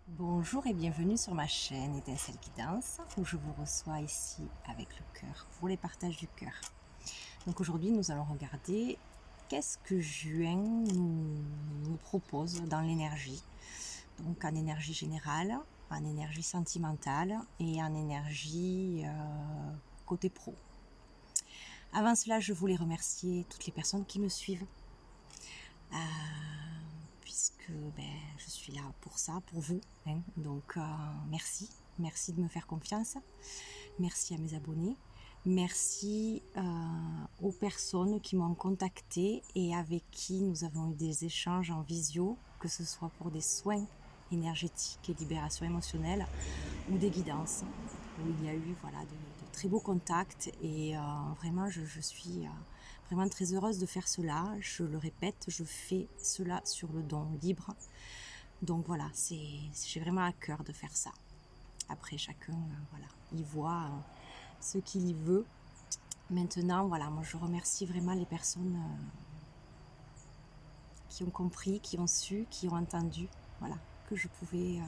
Bonjour et bienvenue sur ma chaîne Étincelle Guidance où je vous reçois ici avec le cœur pour les partages du cœur. Donc aujourd'hui nous allons regarder qu'est-ce que juin nous propose dans l'énergie. Donc en énergie générale, en énergie sentimentale et en énergie côté pro. Avant cela, je voulais remercier toutes les personnes qui me suivent. Puisque je suis là pour ça, pour vous. Donc merci de me faire confiance. Merci à mes abonnés. Merci aux personnes qui m'ont contacté et avec qui nous avons eu des échanges en visio, que ce soit pour des soins énergétiques et libération émotionnelle ou des guidances, où il y a eu de très beaux contacts et vraiment je suis vraiment très heureuse de faire cela. Je le répète, je fais cela sur le don libre. Donc voilà, j'ai vraiment à cœur de faire ça. Après chacun il voit ce qu'il y veut. Maintenant moi je remercie vraiment les personnes qui ont compris, qui ont su, qui ont entendu que je pouvais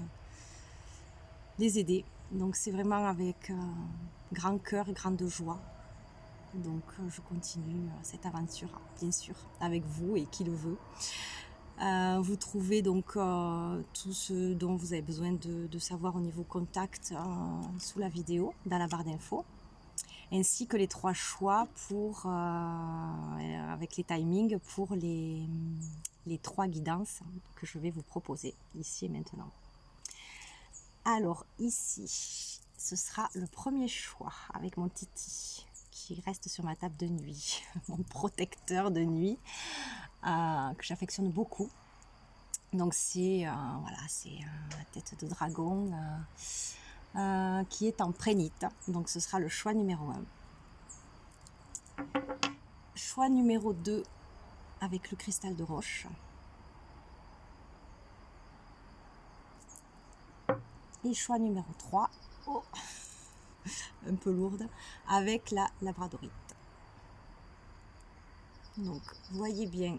les aider. Donc c'est vraiment avec grand cœur et grande joie. Donc je continue cette aventure, bien sûr, avec vous et qui le veut. Vous trouvez donc tout ce dont vous avez besoin de savoir au niveau contact sous la vidéo, dans la barre d'infos, ainsi que les 3 choix pour, avec les timings pour les 3 guidances que je vais vous proposer ici et maintenant. Alors ici, ce sera le premier choix avec mon Titi qui reste sur ma table de nuit, mon protecteur de nuit que j'affectionne beaucoup. Donc c'est la tête de dragon qui est en prénite. Donc ce sera le choix numéro 1. Choix numéro 2 avec le cristal de roche. Et choix numéro 3, un peu lourde, avec la labradorite. Donc voyez bien,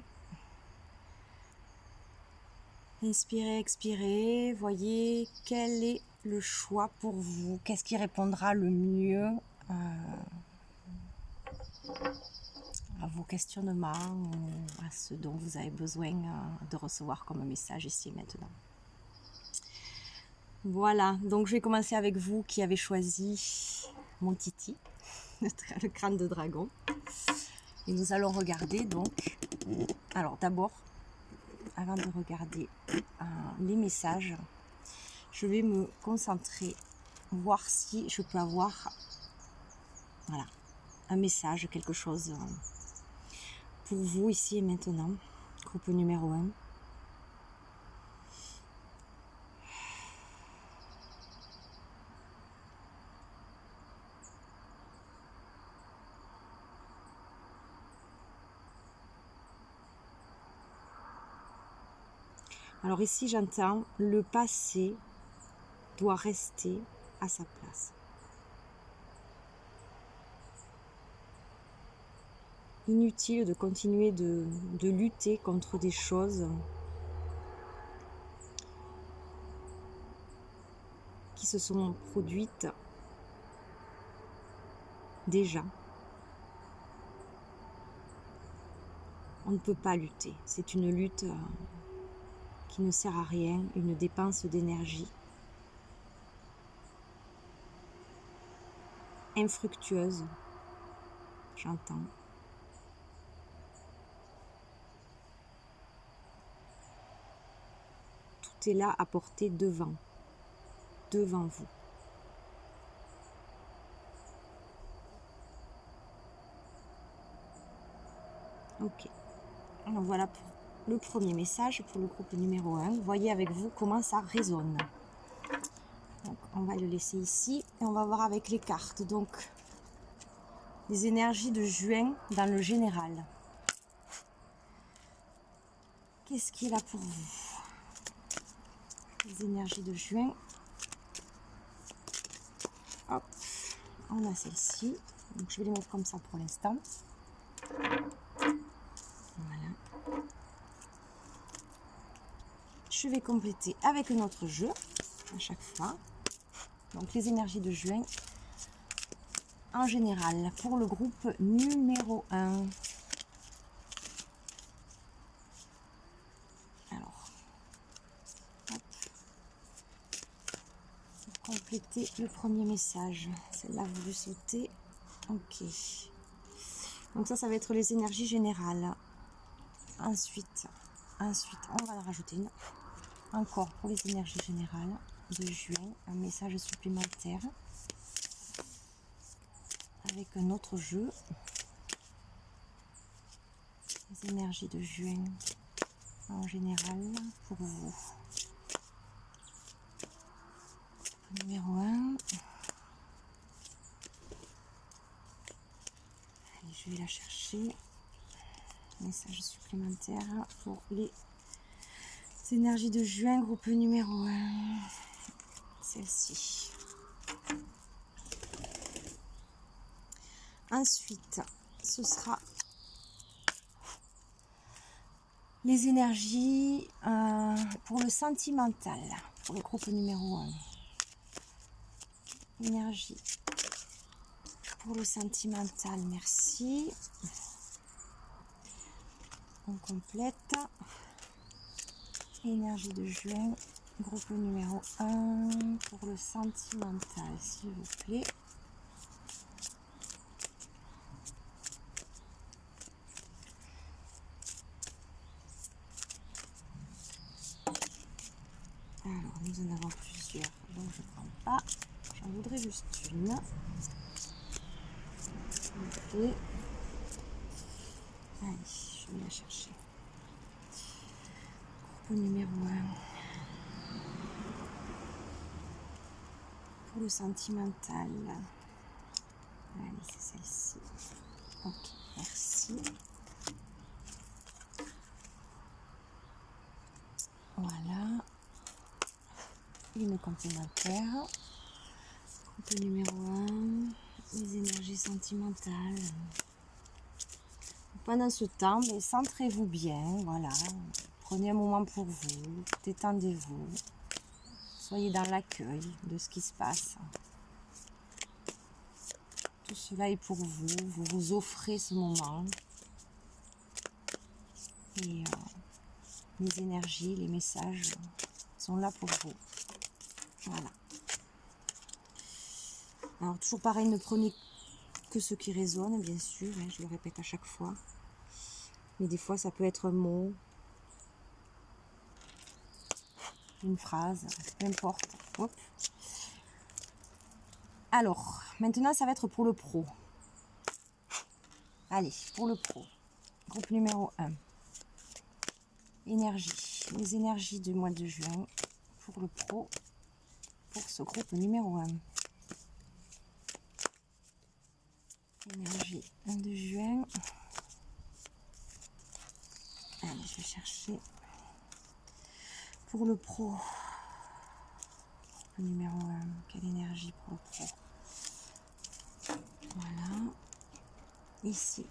inspirez, expirez, voyez quel est le choix pour vous, qu'est-ce qui répondra le mieux à vos questionnements ou à ce dont vous avez besoin de recevoir comme message ici et maintenant. Voilà, donc je vais commencer avec vous qui avez choisi mon Titi, le crâne de dragon. Et nous allons regarder donc, alors d'abord, avant de regarder les messages, je vais me concentrer, voir si je peux avoir un message, quelque chose pour vous ici et maintenant, groupe numéro 1. Alors ici j'entends le passé doit rester à sa place. Inutile de continuer de lutter contre des choses qui se sont produites déjà. On ne peut pas lutter. C'est une lutte qui ne sert à rien, une dépense d'énergie infructueuse, j'entends. Tout est là à porter devant vous. Ok. Alors voilà pour le premier message pour le groupe numéro 1. Voyez avec vous comment ça résonne. Donc on va le laisser ici et on va voir avec les cartes. Donc les énergies de juin dans le général. Qu'est-ce qui est là pour vous? Les énergies de juin. Hop, on a celle-ci. Donc je vais les mettre comme ça pour l'instant. Voilà. Je vais compléter avec un autre jeu. à chaque fois. Donc les énergies de juin en général pour le groupe numéro 1. Alors, hop, pour compléter le premier message, celle-là a voulu sauter. Ok. Donc ça va être les énergies générales. Ensuite, on va en rajouter une. Encore pour les énergies générales de juin, un message supplémentaire avec un autre jeu. Les énergies de juin en général pour vous. Numéro 1. Allez, je vais la chercher. Message supplémentaire pour les énergies de juin, groupe numéro 1. Celle-ci. Ensuite, ce sera les énergies pour le sentimental, pour le groupe numéro 1. Énergie pour le sentimental, merci. On complète. Énergie de juin, groupe numéro 1 pour le sentimental, s'il vous plaît. Alors, nous en avons plusieurs, donc je ne prends pas. J'en voudrais juste une. Ok. Allez, je vais la chercher. Groupe numéro 1. Pour le sentimental. Allez, c'est celle-ci. Ok, merci. Voilà. Une complémentaire. Groupe numéro 1. Les énergies sentimentales. Pendant ce temps, centrez-vous bien. Voilà. Prenez un moment pour vous. Détendez-vous. Soyez dans l'accueil de ce qui se passe. Tout cela est pour vous. Vous vous offrez ce moment. Et les énergies, les messages sont là pour vous. Voilà. Alors, toujours pareil, ne prenez que ce qui résonne, bien sûr. Hein, je le répète à chaque fois. Mais des fois, ça peut être un mot, une phrase, peu importe. Hop. Alors, maintenant, ça va être pour le pro. Allez, pour le pro. Groupe numéro 1. Énergie. Les énergies du mois de juin pour le pro. Pour ce groupe numéro 1. Énergie de juin. Allez, je vais chercher. Pour le pro. Groupe numéro 1. Quelle énergie pour le pro? Voilà. Ici.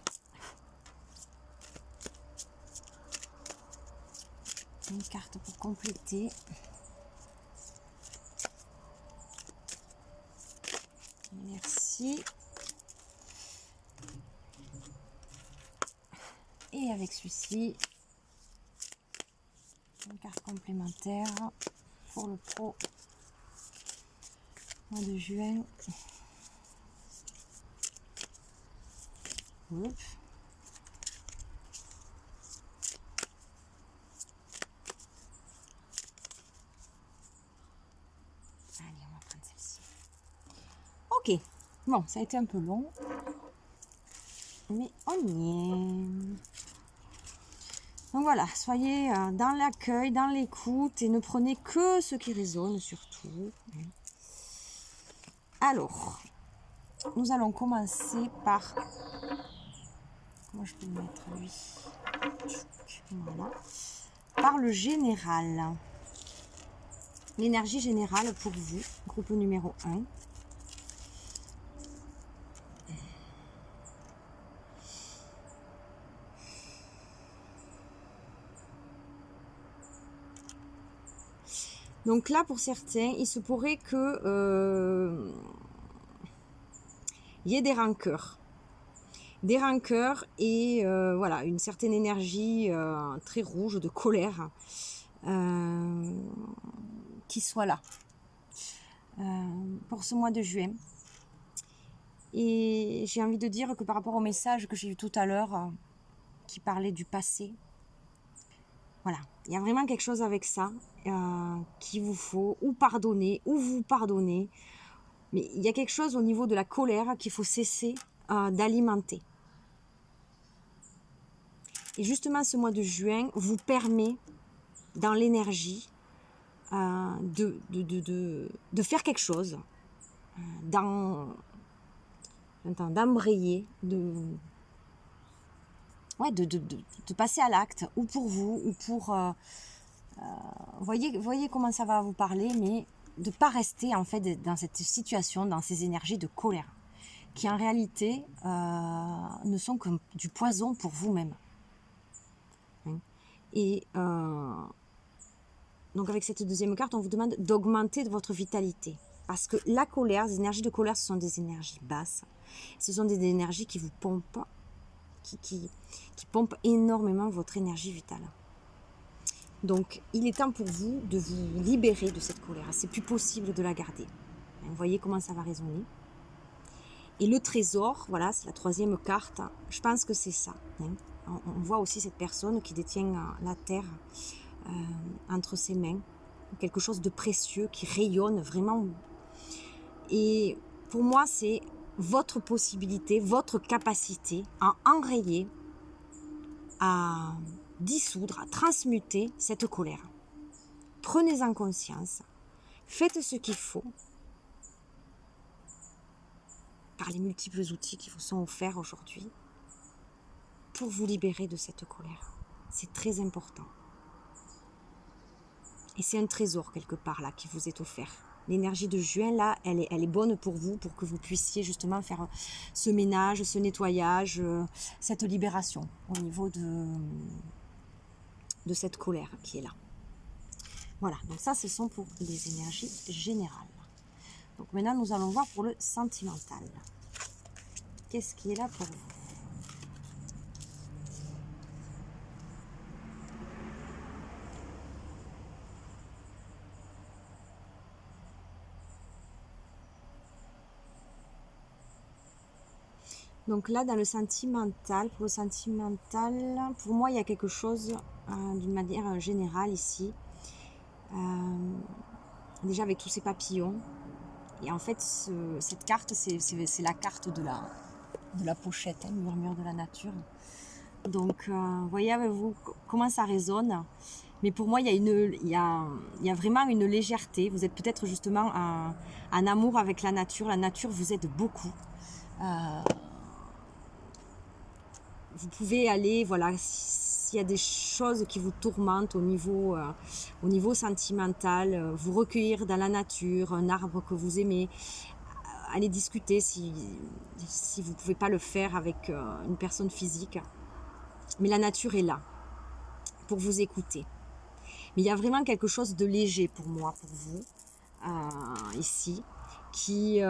Une carte pour compléter. Merci. Et avec celui-ci, une carte complémentaire pour le pro mois de juin. Oups. Allez, on va prendre celle-ci. Ok, bon, ça a été un peu long, mais on y est. Donc voilà, soyez dans l'accueil, dans l'écoute et ne prenez que ce qui résonne surtout. Alors, nous allons commencer par... Comment je peux le mettre lui? Voilà. Par le général. L'énergie générale pour vous, groupe numéro 1. Donc là, pour certains, il se pourrait que il y ait des rancœurs. Des rancœurs et voilà, une certaine énergie très rouge, de colère, qui soit là pour ce mois de juin. Et j'ai envie de dire que par rapport au message que j'ai eu tout à l'heure, qui parlait du passé, voilà, il y a vraiment quelque chose avec ça qu'il vous faut ou pardonner, ou vous pardonner. Mais il y a quelque chose au niveau de la colère qu'il faut cesser d'alimenter. Et justement, ce mois de juin vous permet, dans l'énergie, de faire quelque chose, d'embrayer, de passer à l'acte, ou pour vous, ou pour... voyez comment ça va vous parler, mais de ne pas rester en fait dans cette situation, dans ces énergies de colère, qui en réalité ne sont que du poison pour vous-même. Et donc avec cette deuxième carte, on vous demande d'augmenter votre vitalité. Parce que la colère, les énergies de colère, ce sont des énergies basses. Ce sont des énergies qui vous pompent, qui pompent énormément votre énergie vitale. Donc il est temps pour vous de vous libérer de cette colère. C'est plus possible de la garder. Vous voyez comment ça va résonner. Et le trésor, voilà, c'est la troisième carte. Je pense que c'est ça. On voit aussi cette personne qui détient la terre entre ses mains, quelque chose de précieux qui rayonne vraiment. Et pour moi, c'est votre possibilité, votre capacité à enrayer, à dissoudre, à transmuter cette colère. Prenez-en conscience, faites ce qu'il faut par les multiples outils qui vous sont offerts aujourd'hui pour vous libérer de cette colère. C'est très important. Et c'est un trésor quelque part là qui vous est offert. L'énergie de juin là, elle est bonne pour vous, pour que vous puissiez justement faire ce ménage, ce nettoyage, cette libération au niveau de cette colère qui est là. Voilà, donc ça ce sont pour les énergies générales. Donc maintenant nous allons voir pour le sentimental. Qu'est-ce qui est là pour vous ? Donc là, dans le sentimental, pour moi, il y a quelque chose d'une manière générale ici. Déjà avec tous ces papillons. Et en fait, cette carte, c'est la carte de la pochette, le murmure de la nature. Donc, voyez avec vous comment ça résonne. Mais pour moi, il y a vraiment une légèreté. Vous êtes peut-être justement en amour avec la nature. La nature vous aide beaucoup. Vous pouvez aller, voilà, s'il y a des choses qui vous tourmentent au niveau sentimental, vous recueillir dans la nature, un arbre que vous aimez, aller discuter si vous ne pouvez pas le faire avec une personne physique. Mais la nature est là pour vous écouter. Mais il y a vraiment quelque chose de léger pour moi, pour vous, ici, qui...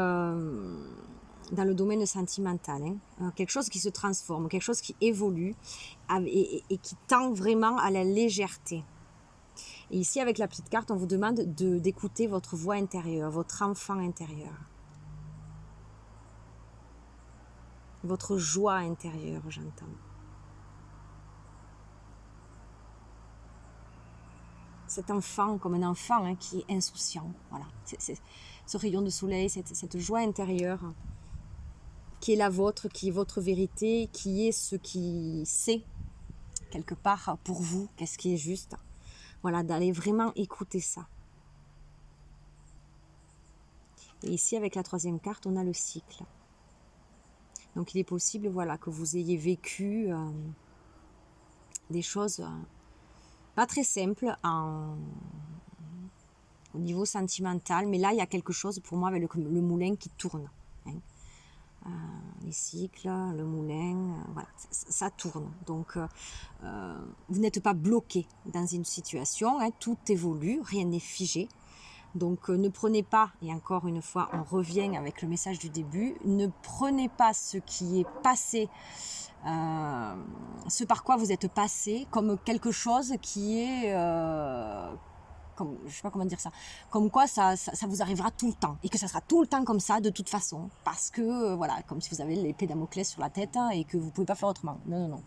dans le domaine sentimental, quelque chose qui se transforme, quelque chose qui évolue et qui tend vraiment à la légèreté. Et ici, avec la petite carte, on vous demande d'écouter votre voix intérieure, votre enfant intérieur, votre joie intérieure, j'entends. Cet enfant, comme un enfant qui est insouciant, voilà. C'est ce rayon de soleil, cette joie intérieure qui est la vôtre, qui est votre vérité, qui est ce qui sait, quelque part, pour vous, qu'est-ce qui est juste. Voilà, d'aller vraiment écouter ça. Et ici, avec la troisième carte, on a le cycle. Donc, il est possible, voilà, que vous ayez vécu des choses pas très simples au niveau sentimental. Mais là, il y a quelque chose, pour moi, avec le moulin qui tourne. Les cycles, le moulin, voilà, ça tourne. Donc, vous n'êtes pas bloqué dans une situation, tout évolue, rien n'est figé. Donc ne prenez pas, et encore une fois on revient avec le message du début, ne prenez pas ce qui est passé, ce par quoi vous êtes passé, comme quelque chose qui est, comme, je sais pas comment dire ça, comme quoi ça vous arrivera tout le temps, et que ça sera tout le temps comme ça de toute façon, parce que voilà, comme si vous avez l'épée Damoclès sur la tête, hein, et que vous pouvez pas faire autrement. Non, non, non.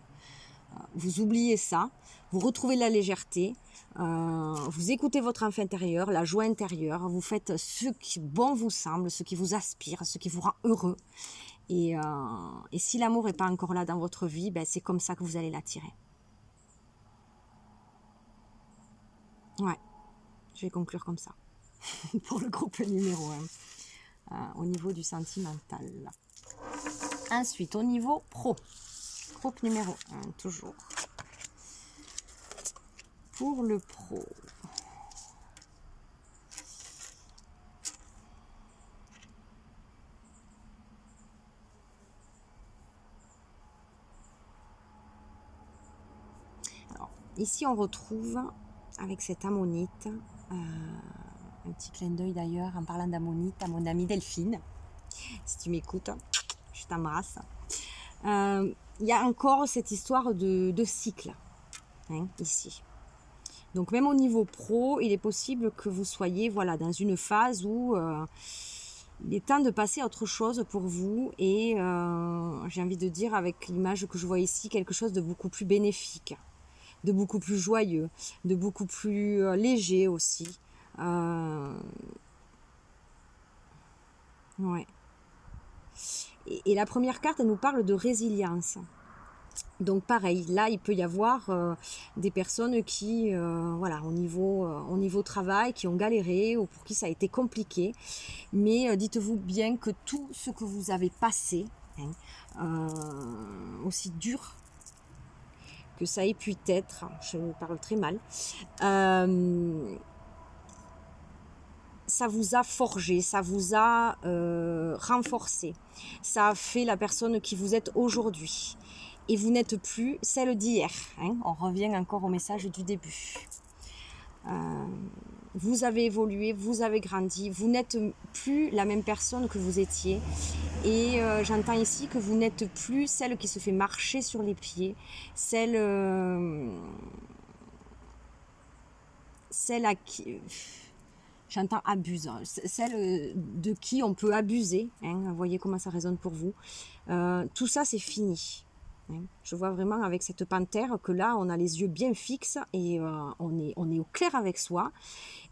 Vous oubliez ça, vous retrouvez la légèreté, vous écoutez votre enfant intérieur, la joie intérieure, vous faites ce qui bon vous semble, ce qui vous aspire, ce qui vous rend heureux. Et si l'amour n'est pas encore là dans votre vie, ben c'est comme ça que vous allez l'attirer. Ouais, je vais conclure comme ça pour le groupe numéro 1, au niveau du sentimental. Ensuite, au niveau pro, groupe numéro 1, toujours. Pour le pro. Alors, ici, on retrouve, avec cette ammonite, un petit clin d'œil d'ailleurs, en parlant d'ammonite, à mon amie Delphine. Si tu m'écoutes, je t'embrasse. Il y a encore cette histoire de cycle, hein, ici. Donc même au niveau pro, il est possible que vous soyez voilà, dans une phase où il est temps de passer à autre chose pour vous. Et j'ai envie de dire, avec l'image que je vois ici, quelque chose de beaucoup plus bénéfique, de beaucoup plus joyeux, de beaucoup plus léger aussi. Ouais. Et la première carte, elle nous parle de résilience. Donc pareil, là il peut y avoir des personnes qui, voilà, au niveau travail, qui ont galéré ou pour qui ça a été compliqué. Mais dites-vous bien que tout ce que vous avez passé, hein, aussi dur que ça ait pu être, je me parle très mal, ça vous a forgé, ça vous a renforcé, ça a fait la personne qui vous êtes aujourd'hui. Et vous n'êtes plus celle d'hier. Hein. On revient encore au message du début. Vous avez évolué, vous avez grandi, vous n'êtes plus la même personne que vous étiez. Et j'entends ici que vous n'êtes plus celle qui se fait marcher sur les pieds, celle à qui... J'entends abuse, celle de qui on peut abuser. Hein. Vous voyez comment ça résonne pour vous. Tout ça, c'est fini. Je vois vraiment avec cette panthère que là, on a les yeux bien fixes et on est au clair avec soi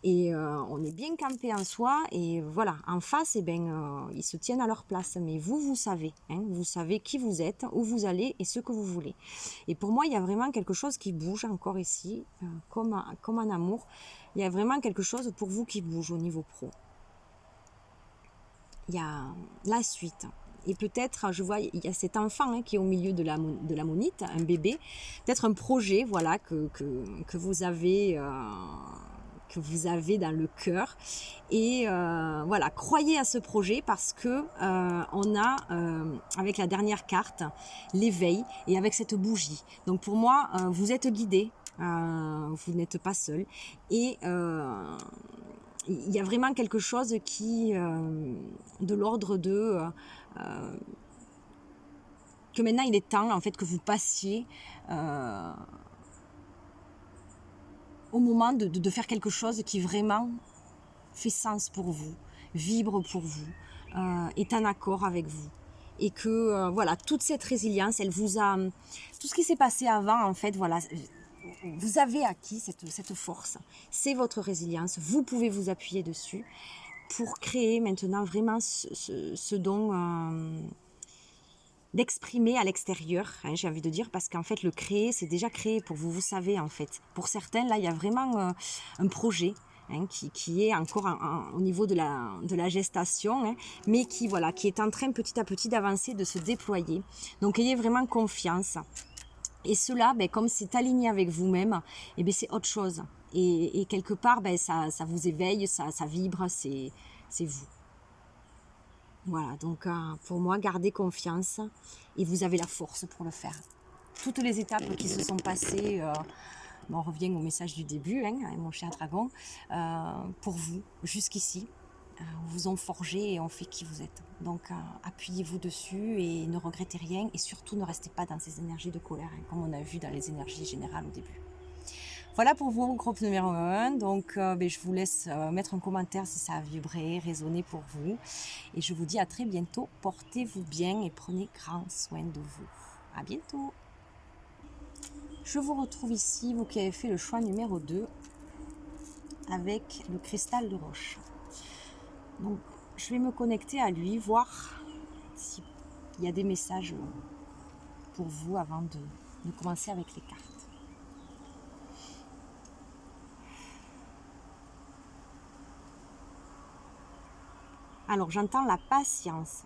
et on est bien campé en soi et voilà, en face, eh ben, ils se tiennent à leur place. Mais vous savez, hein, vous savez qui vous êtes, où vous allez et ce que vous voulez. Et pour moi, il y a vraiment quelque chose qui bouge encore ici, comme en amour. Il y a vraiment quelque chose pour vous qui bouge au niveau pro. Il y a la suite. Et peut-être, je vois, il y a cet enfant hein, qui est au milieu de l'ammonite, un bébé. Peut-être un projet, voilà, que vous avez dans le cœur. Et voilà, croyez à ce projet parce que on a, avec la dernière carte, l'éveil et avec cette bougie. Donc pour moi, vous êtes guidé, vous n'êtes pas seul. Et il y a vraiment quelque chose qui, de l'ordre de... que maintenant il est temps en fait que vous passiez au moment de faire quelque chose qui vraiment fait sens pour vous, vibre pour vous, est en accord avec vous. Et que voilà, toute cette résilience, elle vous a... Tout ce qui s'est passé avant, en fait, voilà, vous avez acquis cette force. C'est votre résilience. Vous pouvez vous appuyer dessus pour créer maintenant vraiment ce don d'exprimer à l'extérieur, hein, j'ai envie de dire, parce qu'en fait, le créer, c'est déjà créé pour vous. Vous savez, en fait. Pour certains, là, il y a vraiment un projet. Hein, qui est encore au niveau de la gestation, hein, mais qui est en train petit à petit d'avancer, de se déployer. Donc ayez vraiment confiance. Et cela, ben, comme c'est aligné avec vous-même, eh ben, c'est autre chose. Et quelque part, ben, ça vous éveille, ça vibre, c'est vous. Voilà, donc pour moi, gardez confiance et vous avez la force pour le faire. Toutes les étapes qui se sont passées on revient au message du début, hein, mon cher dragon, pour vous, jusqu'ici, vous ont forgé et ont fait qui vous êtes. Donc appuyez-vous dessus et ne regrettez rien, et surtout ne restez pas dans ces énergies de colère, hein, comme on a vu dans les énergies générales au début. Voilà pour vous, groupe numéro 1. Donc je vous laisse mettre un commentaire si ça a vibré, résonné pour vous. Et je vous dis à très bientôt. Portez-vous bien et prenez grand soin de vous. À bientôt. Je vous retrouve ici, vous qui avez fait le choix numéro 2, avec le cristal de roche. Donc, je vais me connecter à lui, voir s'il y a des messages pour vous avant de commencer avec les cartes. Alors, j'entends la patience.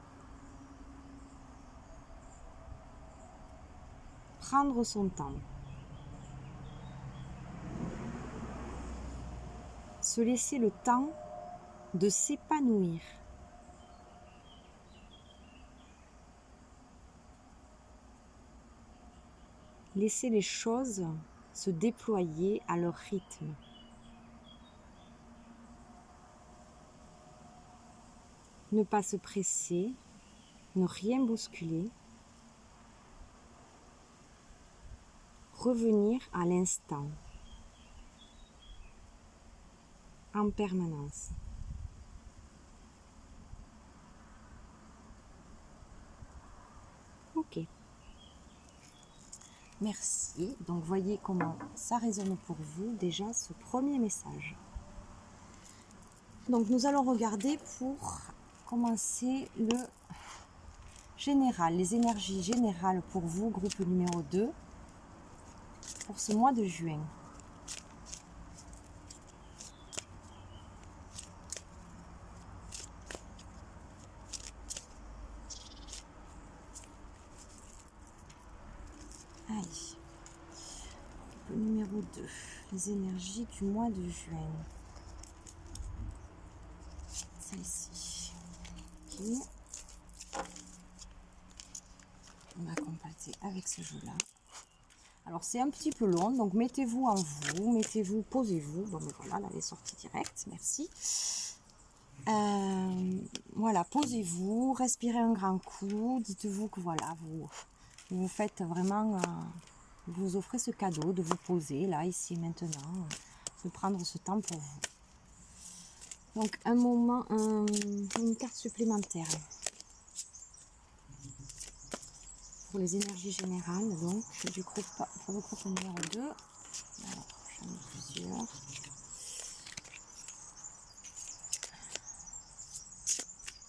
Prendre son temps. Se laisser le temps de s'épanouir. Laisser les choses se déployer à leur rythme. Ne pas se presser, ne rien bousculer. Revenir à l'instant, en permanence. Ok. Merci. Donc voyez comment ça résonne pour vous déjà ce premier message. Donc nous allons regarder pour commencer le général, les énergies générales pour vous, groupe numéro 2, pour ce mois de juin. Allez. Groupe numéro 2, les énergies du mois de juin. Celle-ci. Ok. On va compléter avec ce jeu-là. Alors c'est un petit peu long, donc mettez-vous en vous, mettez-vous, posez-vous. Bon ben voilà, là elle est sortie directe, merci. Voilà, posez-vous, respirez un grand coup, dites-vous que voilà, vous faites vraiment, vous vous offrez ce cadeau de vous poser là, ici et maintenant, de prendre ce temps pour vous. Donc un moment, une carte supplémentaire. Pour les énergies générales, donc du groupe, pour le groupe numéro 2. Alors, j'en ai plusieurs.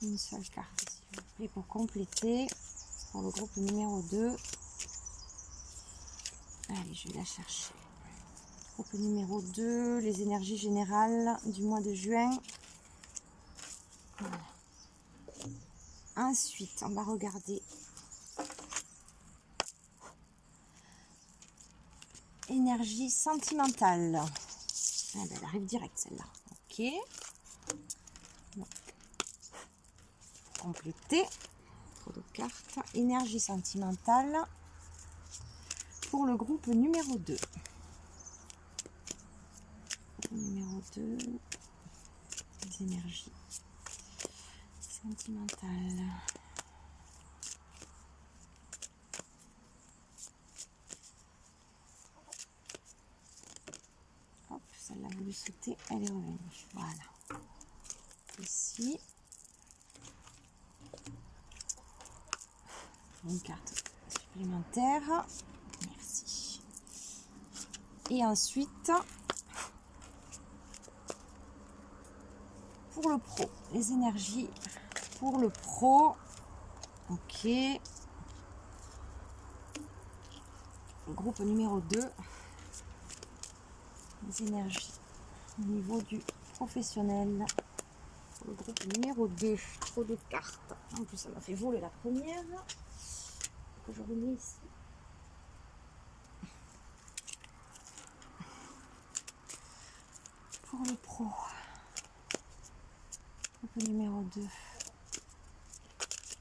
Une seule carte, s'il vous plaît, pour compléter. Pour le groupe numéro 2. Allez, je vais la chercher. Groupe numéro 2, les énergies générales du mois de juin. Voilà. Ensuite, on va regarder énergie sentimentale. Ah ben, elle arrive direct celle-là. Ok. Bon. Compléter. Trop de cartes. Énergie sentimentale pour le groupe numéro 2. Numéro 2. Les énergies sentimentales. Hop, celle-là a voulu sauter, elle est revenue. Voilà. Ici. Une carte supplémentaire. Merci. Et ensuite, pour le pro, les énergies pour le pro. Ok. Le groupe numéro 2. Les énergies au niveau du professionnel. Pour le groupe numéro 2. Trop de cartes. En plus, ça m'a fait voler la première. Que je remets ici. Pour le pro. Groupe numéro 2.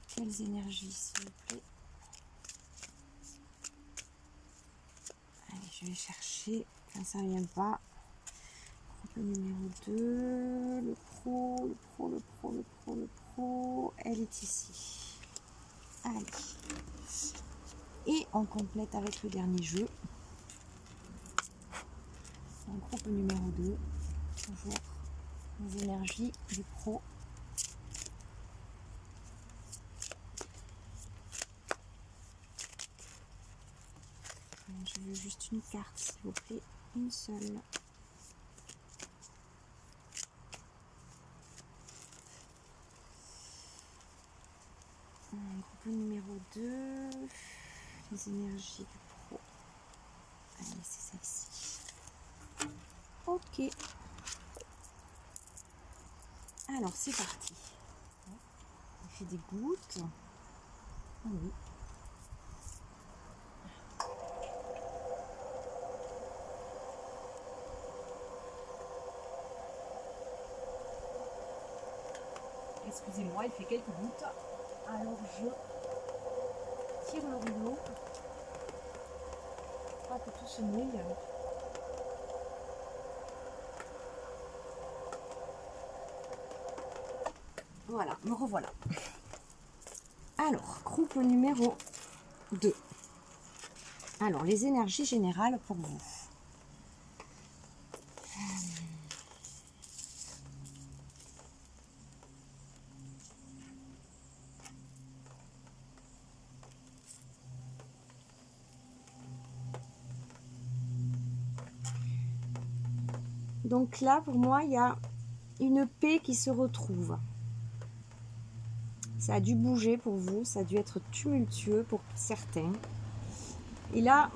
Quelles énergies, s'il vous plaît? Allez, je vais chercher Quand ça vient pas. Couple numéro 2, le pro, le pro, elle est ici. Allez. Et on complète avec le dernier jeu. Donc, groupe numéro 2, toujours les énergies du pro. Je veux juste une carte, s'il vous plaît, une seule. Groupe numéro 2, les énergies du pro. Allez, c'est celle-ci. Ok. Alors, c'est parti. On fait des gouttes. Ah oui. Excusez-moi, il fait quelques gouttes. Alors, je tire le rouleau. Pas que tout se mouille. Voilà, me revoilà. Alors, groupe numéro 2. Alors, les énergies générales pour vous. Donc là, pour moi, il y a une paix qui se retrouve. Ça a dû bouger pour vous, ça a dû être tumultueux pour certains. Et là,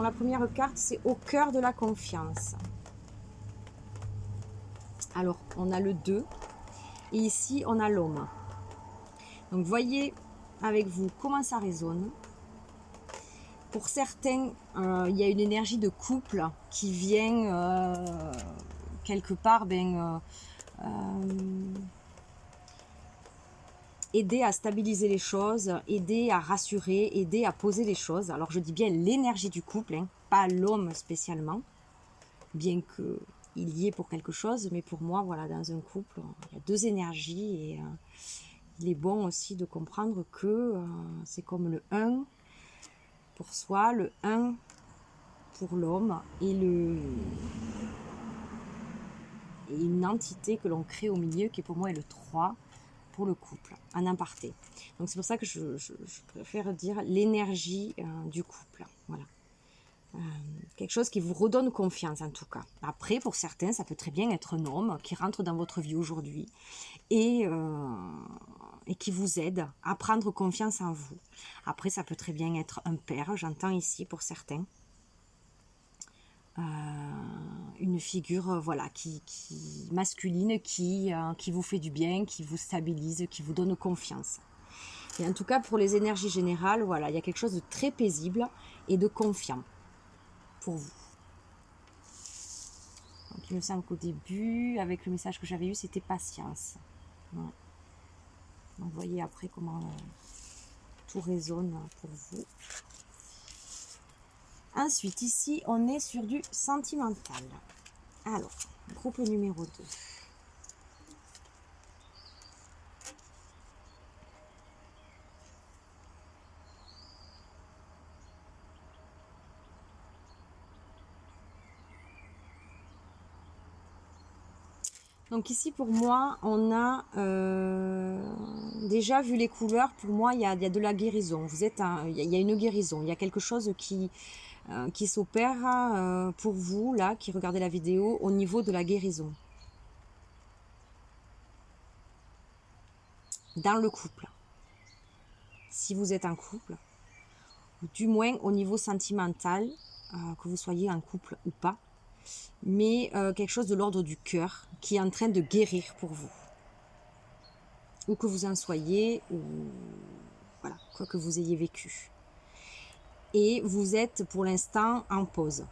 la première carte, c'est au cœur de la confiance. Alors, on a le 2 et ici, on a l'homme. Donc, voyez avec vous comment ça résonne. Pour certains, il y a une énergie de couple qui vient quelque part aider à stabiliser les choses, aider à rassurer, aider à poser les choses. Alors je dis bien l'énergie du couple, hein, pas l'homme spécialement, bien qu'il y ait pour quelque chose, mais pour moi, voilà, dans un couple, il y a deux énergies et il est bon aussi de comprendre que c'est comme le 1 pour soi, le 1 pour l'homme et une entité que l'on crée au milieu qui pour moi est le 3 pour le couple, en aparté. Donc c'est pour ça que je préfère dire l'énergie du couple. Voilà. Quelque chose qui vous redonne confiance en tout cas. Après, pour certains, ça peut très bien être un homme qui rentre dans votre vie aujourd'hui et qui vous aide à prendre confiance en vous. Après, ça peut très bien être un père, j'entends ici pour certains. Une figure voilà, qui masculine qui vous fait du bien, qui vous stabilise, qui vous donne confiance. Et en tout cas, pour les énergies générales, voilà, il y a quelque chose de très paisible et de confiant pour vous. Donc, il me semble qu'au début, avec le message que j'avais eu, c'était patience. Ouais. Donc, vous voyez après comment tout résonne pour vous. Ensuite, ici, on est sur du sentimental. Alors, groupe numéro 2. Donc ici, pour moi, on a déjà vu les couleurs. Pour moi, il y a de la guérison. Il y a une guérison. Il y a quelque chose qui s'opère pour vous, là, qui regardez la vidéo, au niveau de la guérison. Dans le couple. Si vous êtes en couple, ou du moins au niveau sentimental, que vous soyez en couple ou pas, mais quelque chose de l'ordre du cœur qui est en train de guérir pour vous. Ou que vous en soyez, ou voilà, quoi que vous ayez vécu. Et vous êtes pour l'instant en pause.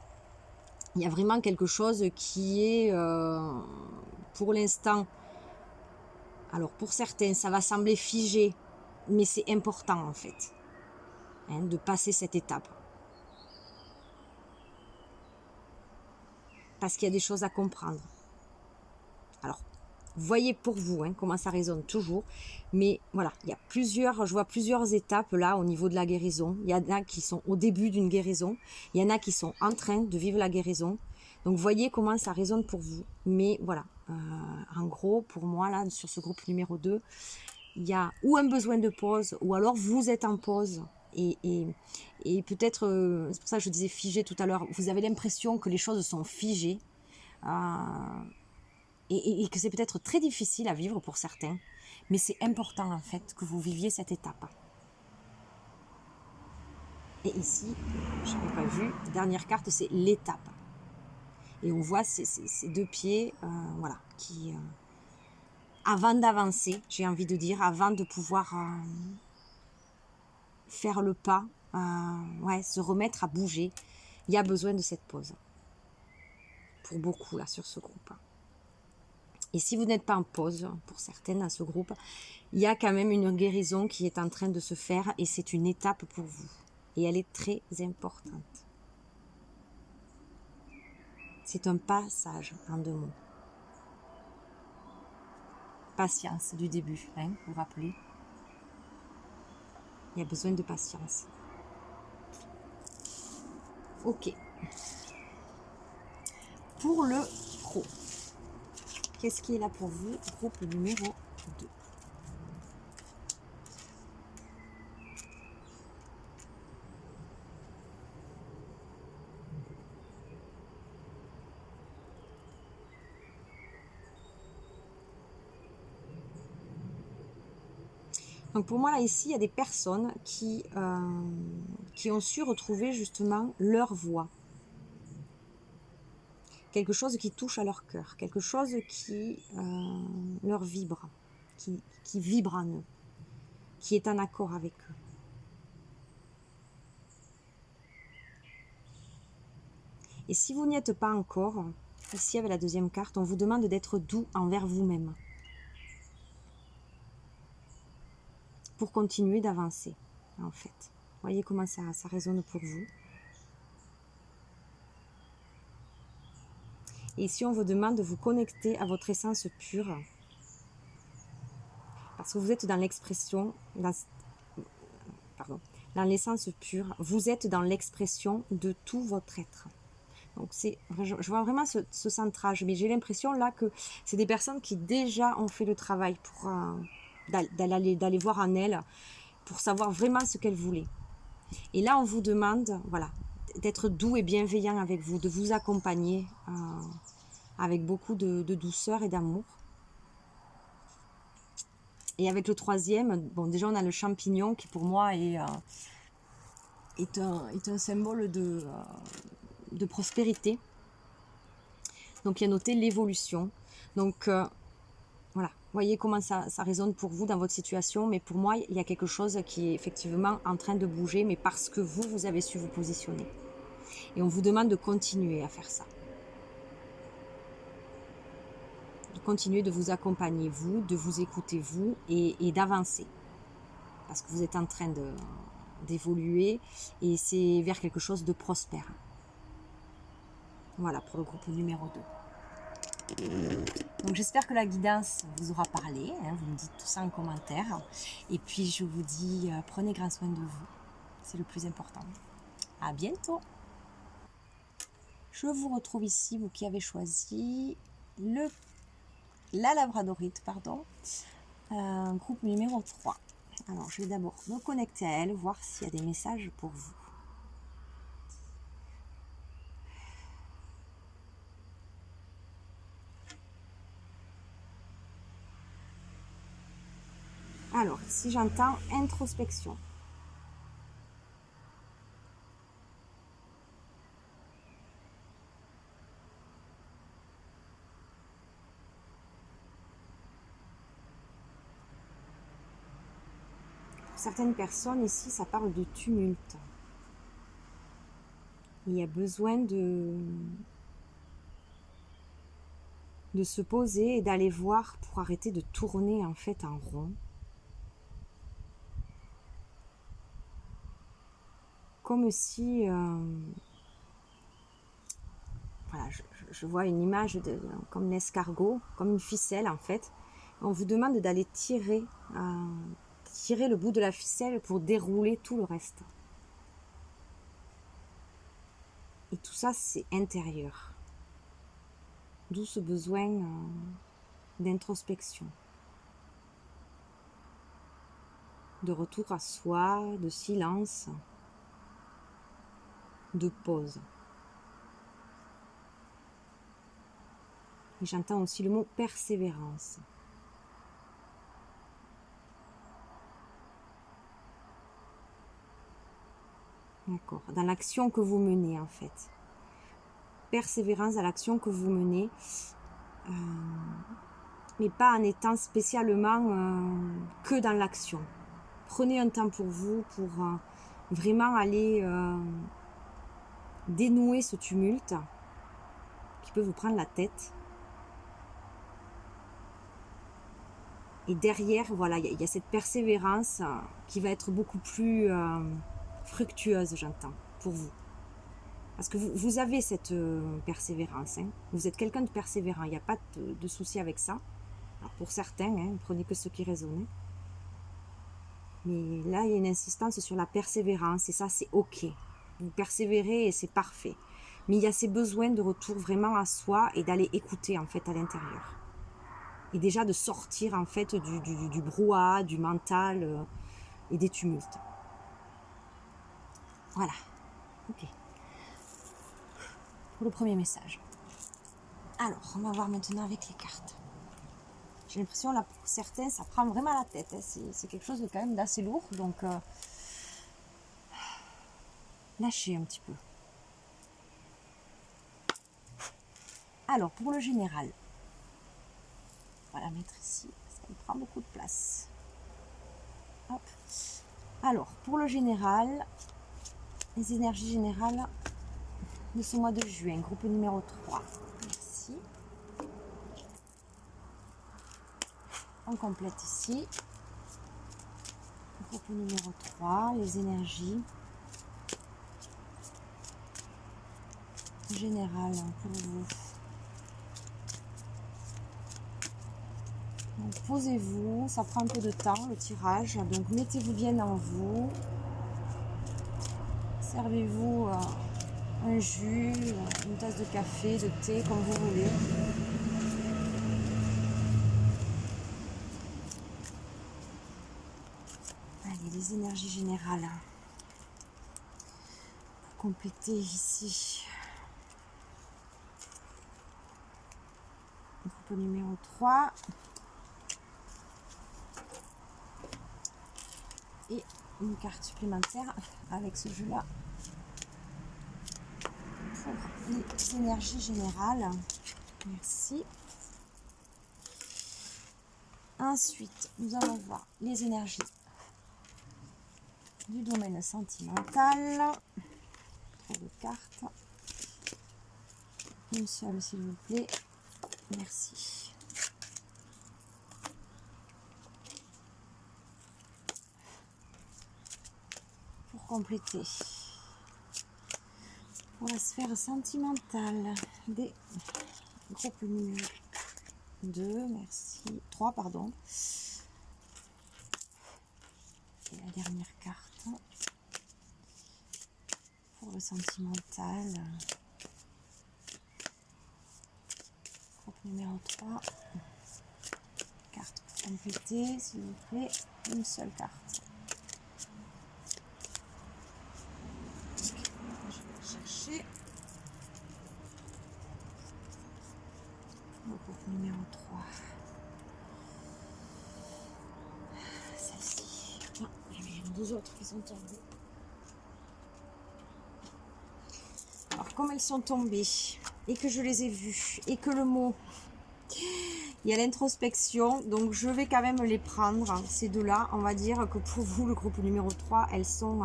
Il y a vraiment quelque chose qui est pour l'instant, alors pour certains ça va sembler figé, mais c'est important en fait, hein, de passer cette étape. parce qu'il y a des choses à comprendre. Alors, voyez pour vous comment ça résonne toujours. Mais voilà, je vois plusieurs étapes là au niveau de la guérison. Il y en a qui sont au début d'une guérison. Il y en a qui sont en train de vivre la guérison. Donc, voyez comment ça résonne pour vous. Mais voilà, en gros, pour moi, là, sur ce groupe numéro 2, il y a ou un besoin de pause, ou alors vous êtes en pause. Et peut-être, c'est pour ça que je disais figé tout à l'heure, vous avez l'impression que les choses sont figées. Et que c'est peut-être très difficile à vivre pour certains, mais c'est important en fait que vous viviez cette étape. Et ici, je n'avais pas vu, la dernière carte, c'est l'étape. Et on voit ces deux pieds, voilà, qui, avant d'avancer, j'ai envie de dire, avant de pouvoir faire le pas, se remettre à bouger, il y a besoin de cette pause. Pour beaucoup, là, sur ce groupe. Et si vous n'êtes pas en pause, pour certaines dans ce groupe, il y a quand même une guérison qui est en train de se faire et c'est une étape pour vous. Et elle est très importante. C'est un passage en 2 mots. Patience du début, vous vous rappelez? Il y a besoin de patience. Ok. Pour le pro, qu'est-ce qui est là pour vous? Groupe numéro 2. Donc pour moi, là, ici, il y a des personnes qui ont su retrouver justement leur voix. Quelque chose qui touche à leur cœur, quelque chose qui leur vibre, qui vibre en eux, qui est en accord avec eux. Et si vous n'y êtes pas encore, ici avec la deuxième carte, on vous demande d'être doux envers vous-même pour continuer d'avancer, en fait. Voyez comment ça résonne pour vous. Et ici, on vous demande de vous connecter à votre essence pure, parce que vous êtes dans l'expression, dans l'essence pure, vous êtes dans l'expression de tout votre être. Donc je vois vraiment ce centrage, mais j'ai l'impression là que c'est des personnes qui déjà ont fait le travail pour d'aller voir en elles, pour savoir vraiment ce qu'elles voulaient. Et là, on vous demande, voilà, d'être doux et bienveillant avec vous, de vous accompagner avec beaucoup de douceur et d'amour. Et avec le troisième, bon, déjà on a le champignon qui pour moi est un symbole de prospérité. Donc il y a noté l'évolution. Donc voilà, voyez comment ça résonne pour vous dans votre situation. Mais pour moi, il y a quelque chose qui est effectivement en train de bouger, mais parce que vous avez su vous positionner. Et on vous demande de continuer à faire ça. De continuer de vous accompagner, vous, de vous écouter, vous, et d'avancer. Parce que vous êtes en train d'évoluer et c'est vers quelque chose de prospère. Voilà pour le groupe numéro 2. Donc j'espère que la guidance vous aura parlé, vous me dites tout ça en commentaire. Et puis je vous dis, prenez grand soin de vous, c'est le plus important. À bientôt. Je vous retrouve ici, vous qui avez choisi la labradorite, groupe numéro 3. Alors je vais d'abord me connecter à elle, voir s'il y a des messages pour vous. Alors, ici j'entends introspection. Pour certaines personnes, ici, ça parle de tumulte. Il y a besoin de se poser et d'aller voir pour arrêter de tourner en fait en rond. Comme si, voilà, je vois une image comme un escargot, comme une ficelle en fait. On vous demande d'aller tirer le bout de la ficelle pour dérouler tout le reste. Et tout ça, c'est intérieur. D'où ce besoin d'introspection, de retour à soi, de silence, de pause. Et j'entends aussi le mot persévérance. D'accord. Dans l'action que vous menez, en fait. Persévérance dans l'action que vous menez, mais pas en étant spécialement que dans l'action. Prenez un temps pour vous, pour vraiment aller dénouer ce tumulte qui peut vous prendre la tête. Et derrière, voilà, il y a cette persévérance qui va être beaucoup plus fructueuse, j'entends, pour vous. Parce que vous avez cette persévérance. Hein. Vous êtes quelqu'un de persévérant. Il n'y a pas de souci avec ça. Alors pour certains, hein, prenez que ce qui résonne. Mais là, il y a une insistance sur la persévérance. Et ça, c'est OK. Vous persévérez et c'est parfait. Mais il y a ces besoins de retour vraiment à soi et d'aller écouter en fait à l'intérieur. Et déjà de sortir en fait du brouhaha, du mental et des tumultes. Voilà. OK. Pour le premier message. Alors, on va voir maintenant avec les cartes. J'ai l'impression, là, pour certains, ça prend vraiment la tête. Hein. C'est quelque chose de quand même d'assez lourd. Donc, lâchez un petit peu. Alors, pour le général, on va la mettre ici, parce qu'elle prend beaucoup de place. Hop. Alors, pour le général, les énergies générales de ce mois de juin, groupe numéro 3. Merci. On complète ici. Groupe numéro 3, les énergies générales pour vous. Donc, posez-vous, ça prend un peu de temps le tirage, donc mettez-vous bien en vous. Servez-vous un jus, une tasse de café, de thé, comme vous voulez. Allez, les énergies générales. Pour compléter ici. Groupe numéro 3. Et une carte supplémentaire avec ce jeu-là. Pour les énergies générales. Merci. Ensuite, nous allons voir les énergies du domaine sentimental. Trop de cartes. Une seule, s'il vous plaît. Merci. Pour compléter, pour la sphère sentimentale des groupes numéro 2, merci. 3, pardon. Et la dernière carte pour le sentimental. Groupe numéro 3. Carte pour compléter, s'il vous plaît. Une seule carte. Je vais chercher. Le groupe numéro 3. Celle-ci. Non, il y en a deux autres qui sont tombées. Alors, comme elles sont tombées, et que je les ai vues, et que le mot, il y a l'introspection, donc je vais quand même les prendre, ces deux-là. On va dire que pour vous, le groupe numéro 3, elles sont...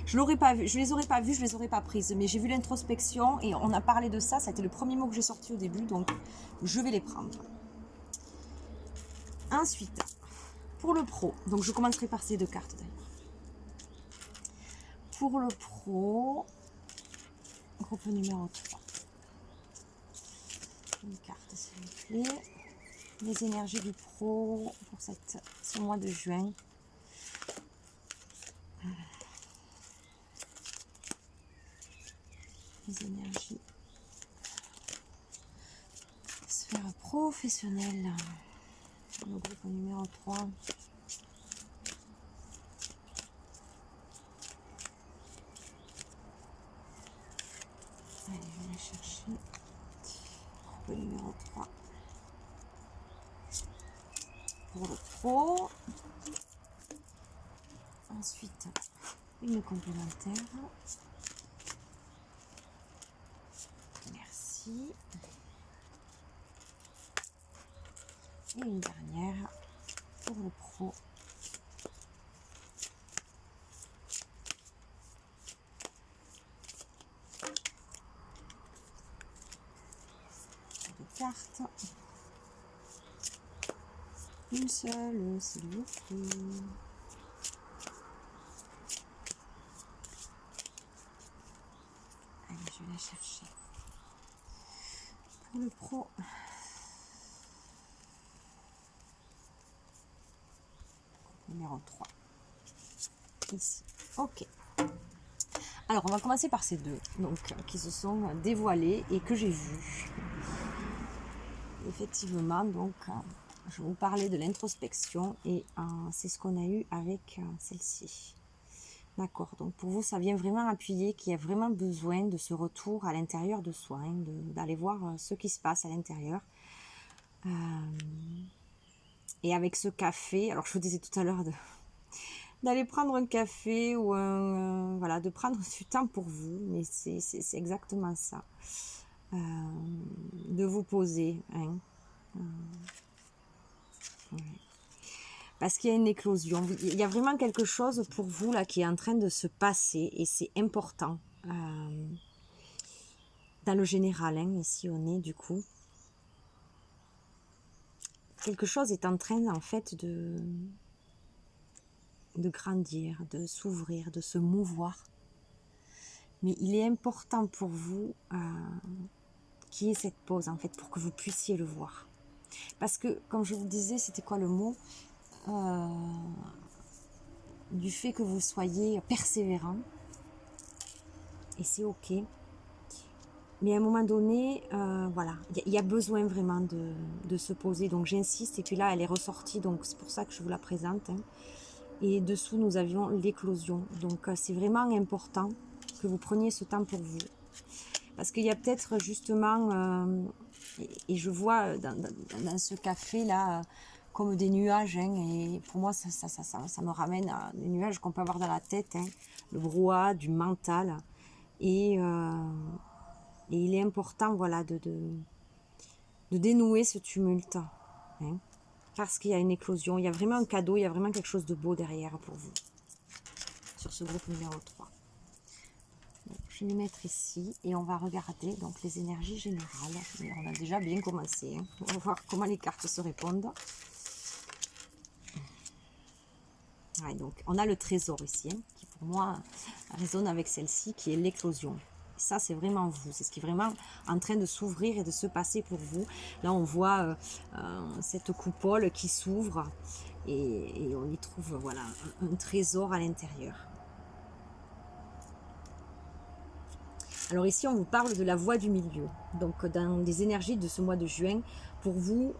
je l'aurais pas vu, je les aurais pas vues, je les aurais pas prises, mais j'ai vu l'introspection, et on a parlé de ça, ça a été le premier mot que j'ai sorti au début, donc je vais les prendre. Ensuite, pour le pro, donc je commencerai par ces deux cartes d'ailleurs. Pour le pro, groupe numéro 3. Une carte, s'il vous plaît. Les énergies du pro pour ce mois de juin. Les énergies. Sphère professionnelle. Le groupe numéro 3. Allez, je vais aller chercher. Groupe numéro 3. Pour le pro. Ensuite, une complémentaire. Merci. Et une dernière pour le pro. Deux cartes. Une seule, s'il vous plaît. Allez, je vais la chercher. Pour le pro. Numéro 3. Ici. Ok. Alors, on va commencer par ces deux, donc, qui se sont dévoilés et que j'ai vus. Effectivement, donc, je vais vous parler de l'introspection et c'est ce qu'on a eu avec celle-ci. D'accord, donc pour vous, ça vient vraiment appuyer qu'il y a vraiment besoin de ce retour à l'intérieur de soi, hein, d'aller voir ce qui se passe à l'intérieur. Et avec ce café, alors je vous disais tout à l'heure d'aller prendre un café ou voilà, de prendre du temps pour vous, mais c'est exactement ça. De vous poser, hein. Ouais. Parce qu'il y a une éclosion, il y a vraiment quelque chose pour vous là qui est en train de se passer et c'est important. Dans le général, hein, ici on est du coup. Quelque chose est en train en fait de grandir, de s'ouvrir, de se mouvoir. Mais il est important pour vous qu'il y ait cette pause en fait pour que vous puissiez le voir. Parce que comme je vous disais, c'était quoi le mot du fait que vous soyez persévérant. Et c'est ok. Mais à un moment donné, voilà, il y a besoin vraiment de se poser. Donc j'insiste. Et puis là, elle est ressortie. Donc c'est pour ça que je vous la présente. Hein. Et dessous, nous avions l'éclosion. Donc c'est vraiment important que vous preniez ce temps pour vous. Parce qu'il y a peut-être justement, et je vois dans ce café-là, comme des nuages. Hein, et pour moi, ça me ramène à des nuages qu'on peut avoir dans la tête. Hein, le brouhaha du mental. Et il est important, voilà, de dénouer ce tumulte. Hein, parce qu'il y a une éclosion, il y a vraiment un cadeau, il y a vraiment quelque chose de beau derrière pour vous. Sur ce groupe numéro 3. Donc, je vais les mettre ici et on va regarder donc les énergies générales. Mais on a déjà bien commencé. Hein. On va voir comment les cartes se répondent. Ouais, donc, on a le trésor ici, hein, qui pour moi résonne avec celle-ci, qui est l'éclosion. Ça, c'est vraiment vous. C'est ce qui est vraiment en train de s'ouvrir et de se passer pour vous. Là, on voit cette coupole qui s'ouvre et on y trouve voilà, un trésor à l'intérieur. Alors ici, on vous parle de la voie du milieu. Donc, dans les énergies de ce mois de juin, pour vous,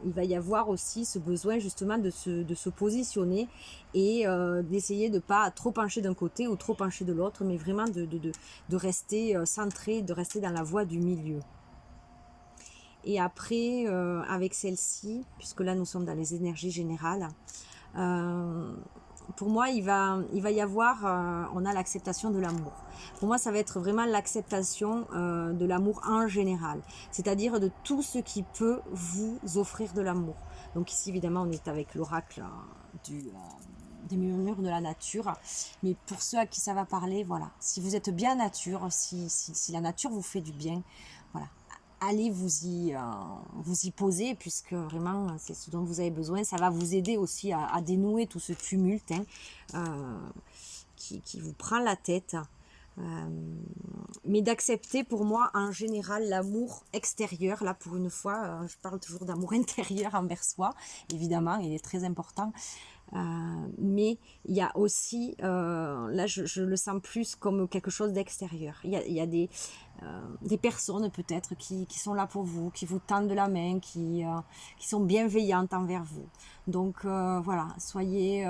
il va y avoir aussi ce besoin justement de se positionner et d'essayer de ne pas trop pencher d'un côté ou trop pencher de l'autre, mais vraiment de rester centré, de rester dans la voie du milieu. Et après, avec celle-ci, puisque là nous sommes dans les énergies générales, pour moi, il va y avoir, on a l'acceptation de l'amour. Pour moi, ça va être vraiment l'acceptation de l'amour en général. C'est-à-dire de tout ce qui peut vous offrir de l'amour. Donc ici, évidemment, on est avec l'oracle des murmures de la nature. Mais pour ceux à qui ça va parler, voilà. Si vous êtes bien nature, si la nature vous fait du bien, voilà. Allez vous y poser, puisque vraiment c'est ce dont vous avez besoin. Ça va vous aider aussi à dénouer tout ce tumulte hein, qui vous prend la tête. mais d'accepter pour moi en général l'amour extérieur. Là pour une fois, je parle toujours d'amour intérieur envers soi, évidemment, il est très important. Mais il y a aussi, là je le sens plus comme quelque chose d'extérieur. Il y a des personnes peut-être qui sont là pour vous, qui vous tendent la main, qui sont bienveillantes envers vous. Donc voilà, soyez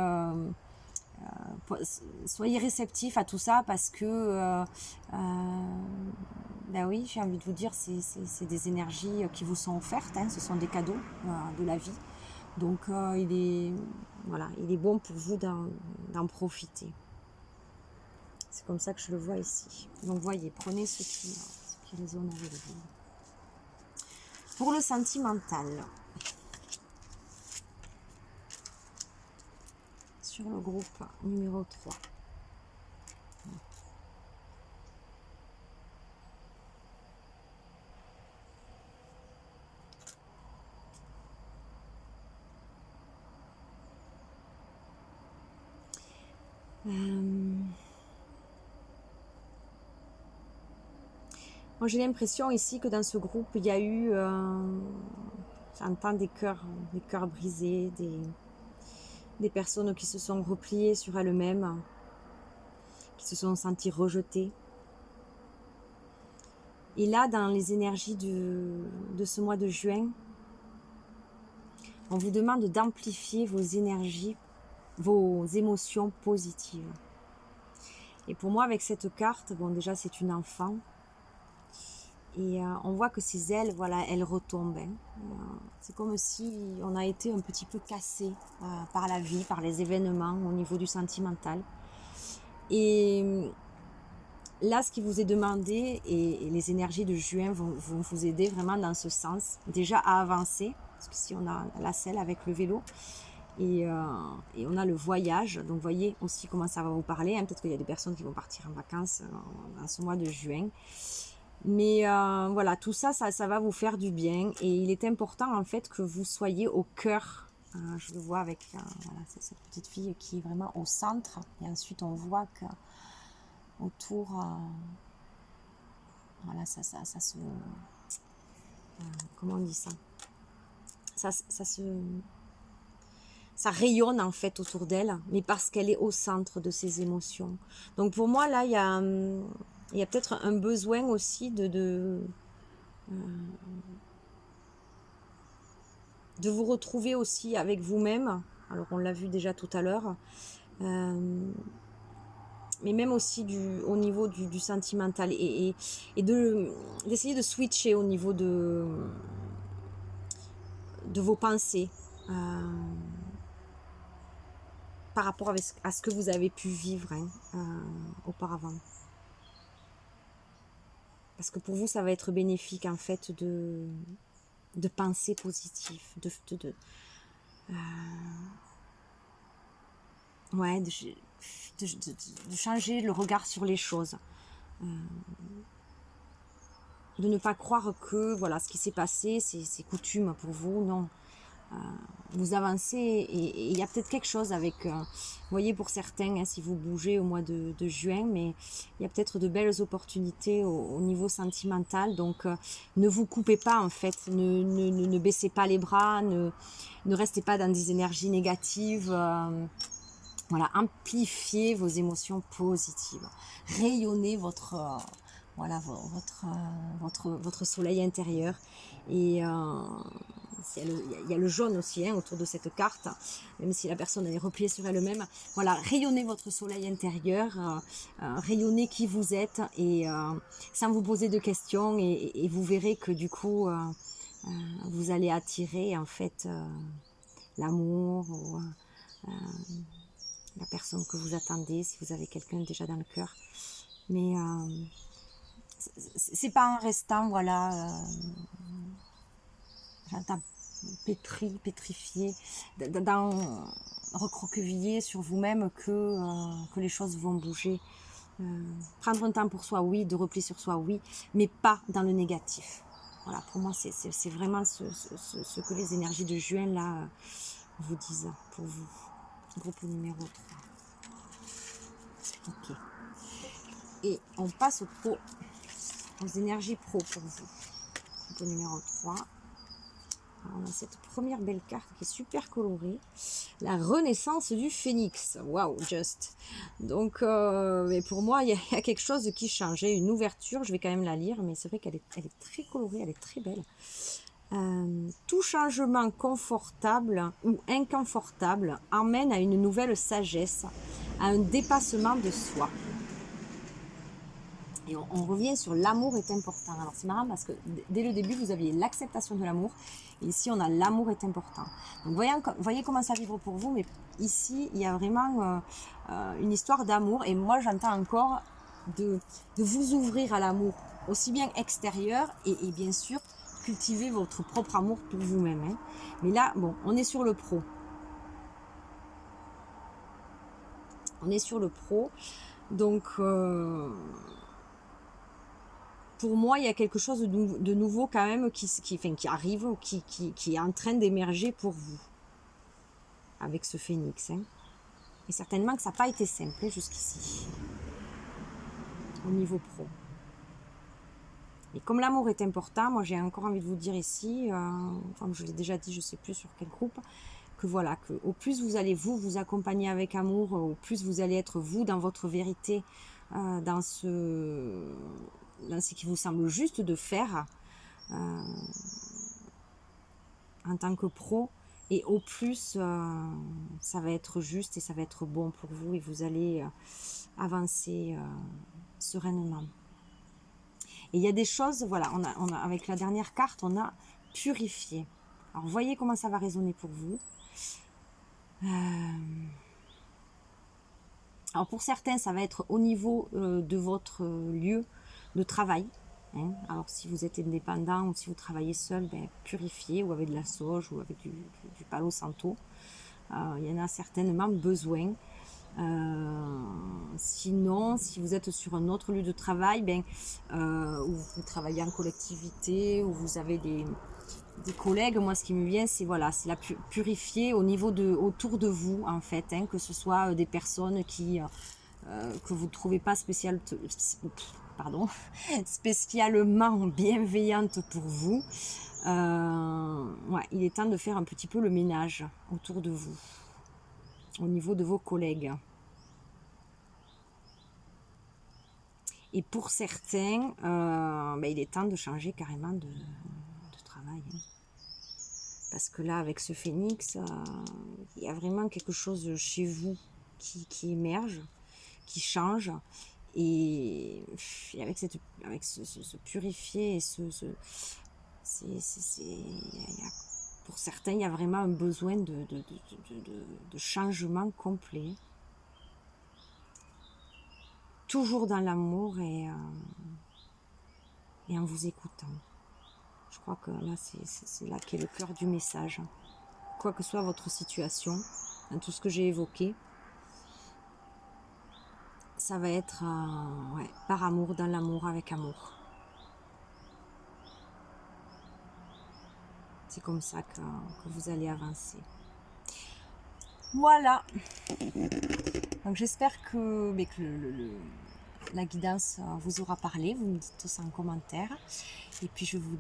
réceptifs à tout ça parce que ben oui, j'ai envie de vous dire, c'est des énergies qui vous sont offertes, hein, ce sont des cadeaux de la vie. Donc il est bon pour vous d'en profiter. C'est comme ça que je le vois ici. Donc voyez, prenez ce qui résonne avec vous. Pour le sentimental, sur le groupe numéro 3. Moi j'ai l'impression ici que dans ce groupe il y a eu, j'entends des cœurs brisés, des personnes qui se sont repliées sur elles-mêmes, qui se sont senties rejetées. Et là dans les énergies de ce mois de juin, on vous demande d'amplifier vos énergies, vos émotions positives. Et pour moi, avec cette carte, bon, déjà, c'est une enfant. Et on voit que ses ailes, voilà, elles retombent. Hein. C'est comme si on a été un petit peu cassé par la vie, par les événements au niveau du sentimental. Et là, ce qui vous est demandé, et les énergies de juin vont vous aider vraiment dans ce sens. Déjà à avancer, parce qu'ici on a la selle avec le vélo. Et on a le voyage, donc voyez aussi comment ça va vous parler, hein. Peut-être qu'il y a des personnes qui vont partir en vacances dans ce mois de juin, mais voilà, tout ça, ça va vous faire du bien, et il est important en fait que vous soyez au cœur, je le vois avec voilà, c'est cette petite fille qui est vraiment au centre, et ensuite on voit que autour, voilà, ça se, comment on dit ça, ça rayonne en fait autour d'elle, mais parce qu'elle est au centre de ses émotions. Donc pour moi là, il y a peut-être un besoin aussi de vous retrouver aussi avec vous-même. Alors on l'a vu déjà tout à l'heure, mais même aussi au niveau du sentimental, et d'essayer de switcher au niveau de vos pensées. Par rapport à ce que vous avez pu vivre, hein, auparavant. Parce que pour vous, ça va être bénéfique en fait de penser positif, de changer le regard sur les choses. De ne pas croire que voilà, ce qui s'est passé, c'est coutume pour vous, non. Vous avancez, et il y a peut-être quelque chose avec, vous voyez, pour certains, hein, si vous bougez au mois de juin, mais il y a peut-être de belles opportunités au niveau sentimental, donc ne vous coupez pas en fait, ne baissez pas les bras, ne restez pas dans des énergies négatives, voilà, amplifiez vos émotions positives, rayonnez voilà, votre soleil intérieur, et il y a le jaune aussi, hein, autour de cette carte, même si la personne est repliée sur elle-même. Voilà, rayonnez votre soleil intérieur, rayonnez qui vous êtes, et sans vous poser de questions, et vous verrez que du coup vous allez attirer en fait l'amour, ou la personne que vous attendez, si vous avez quelqu'un déjà dans le cœur. Mais c'est pas en restant, voilà, pétrifié, recroquevillé sur vous-même que les choses vont bouger. Prendre un temps pour soi, oui, de repli sur soi, oui, mais pas dans le négatif. Voilà, pour moi, c'est vraiment ce que les énergies de juin, là, vous disent pour vous. Groupe numéro 3. Ok. Et on passe au pot aux énergies pro pour vous. Coupe numéro 3. Alors, on a cette première belle carte qui est super colorée. La renaissance du phénix. Waouh, just. Donc, mais pour moi, il y a quelque chose qui change. Il y a une ouverture, je vais quand même la lire, mais c'est vrai qu'elle est très colorée, elle est très belle. Tout changement confortable ou inconfortable amène à une nouvelle sagesse, à un dépassement de soi. Et on revient sur l'amour est important. Alors c'est marrant parce que dès le début, vous aviez l'acceptation de l'amour. Et ici, on a l'amour est important. Donc voyez comment ça vibre pour vous. Mais ici, il y a vraiment une histoire d'amour. Et moi, j'entends encore de vous ouvrir à l'amour, aussi bien extérieur et bien sûr, cultiver votre propre amour pour vous-même. Hein. Mais là, bon, on est sur le pro. On est sur le pro. Donc... pour moi, il y a quelque chose de nouveau quand même qui arrive, qui est en train d'émerger pour vous, avec ce phénix. Hein. Et certainement que ça n'a pas été simple jusqu'ici, au niveau pro. Et comme l'amour est important, moi j'ai encore envie de vous dire ici, comme je l'ai déjà dit, je ne sais plus sur quel groupe, que voilà, que au plus vous allez vous accompagner avec amour, au plus vous allez être vous dans votre vérité, dans ce qui vous semble juste de faire en tant que pro, et au plus ça va être juste et ça va être bon pour vous et vous allez avancer sereinement. Et il y a des choses, voilà, on a avec la dernière carte, on a purifié. Alors voyez comment ça va résonner pour vous. Alors pour certains, ça va être au niveau de votre lieu de travail. Hein. Alors si vous êtes indépendant ou si vous travaillez seul, ben, purifiez ou avec de la sauge ou avec du palo santo. Il y en a certainement besoin. Sinon, si vous êtes sur un autre lieu de travail, ben, où vous travaillez en collectivité, où vous avez des collègues, moi ce qui me vient c'est voilà, c'est la purifier au niveau autour de vous en fait, hein, que ce soit des personnes qui que vous ne trouvez pas spécialement bienveillantes pour vous. Ouais, il est temps de faire un petit peu le ménage autour de vous, au niveau de vos collègues. Et pour certains, ben, il est temps de changer carrément de travail. Hein. Parce que là, avec ce phénix, il y a vraiment quelque chose chez vous qui émerge, qui change. Et avec ce purifier, et pour certains, il y a vraiment un besoin de changement complet. Toujours dans l'amour et en vous écoutant. Je crois que là, c'est là qu'est le cœur du message. Quoi que soit votre situation, dans tout ce que j'ai évoqué, ça va être ouais, par amour, dans l'amour, avec amour. C'est comme ça que vous allez avancer. Voilà. Donc j'espère que la guidance vous aura parlé. Vous me dites tout ça en commentaire. Et puis je vous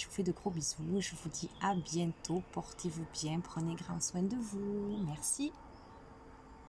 fais de gros bisous. Je vous dis à bientôt. Portez-vous bien. Prenez grand soin de vous. Merci.